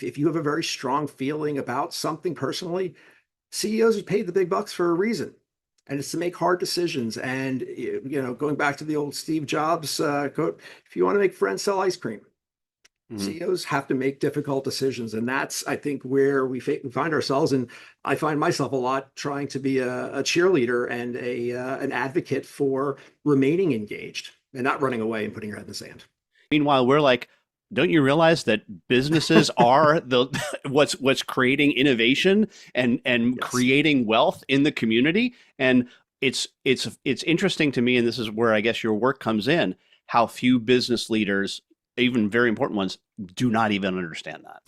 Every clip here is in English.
if you have a very strong feeling about something personally, CEOs are paid the big bucks for a reason. And it's to make hard decisions. And, going back to the old Steve Jobs quote, if you want to make friends, sell ice cream. Mhm. CEOs have to make difficult decisions. And that's, I think, where we find ourselves. And I find myself a lot trying to be a cheerleader and an advocate for remaining engaged and not running away and putting your head in the sand. Meanwhile, we're like, don't you realize that businesses are the what's creating innovation and Yes. creating wealth in the community? And it's interesting to me, and this is where I guess your work comes in, how few business leaders, even very important ones, do not even understand that.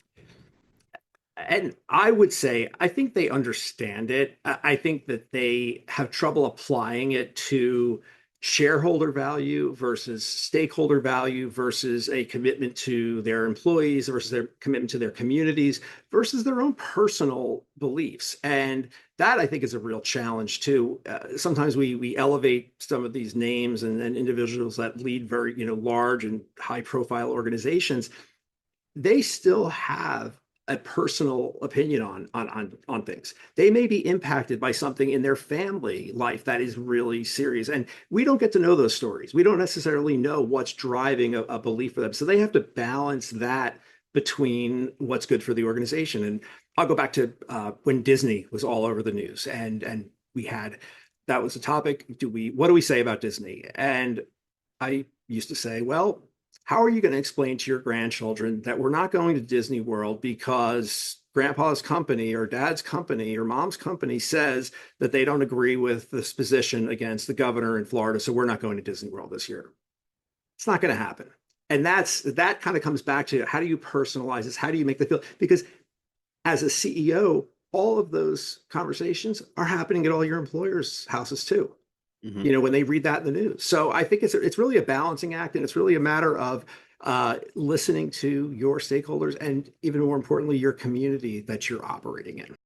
And I would say, I think they understand it. I think that they have trouble applying it to shareholder value versus stakeholder value versus a commitment to their employees versus their commitment to their communities versus their own personal beliefs. And that I think is a real challenge too. Sometimes we elevate some of these names and individuals that lead very large and high profile organizations. They still have a personal opinion on things. They may be impacted by something in their family life that is really serious, and we don't get to know those stories. We don't necessarily know what's driving a belief for them, so they have to balance that between what's good for the organization. And I'll go back to when Disney was all over the news, and we had that was a topic. What do we say about Disney? And I used to say, well, how are you going to explain to your grandchildren that we're not going to Disney World because grandpa's company or dad's company or mom's company says that they don't agree with this position against the governor in Florida, so we're not going to Disney World this year? It's not going to happen. And that kind of comes back to how do you personalize this? How do you make the feel? Because as a CEO, all of those conversations are happening at all your employers' houses too, Mhm. when they read that in the news. So I think it's really a balancing act, and it's really a matter of listening to your stakeholders and even more importantly, your community that you're operating in.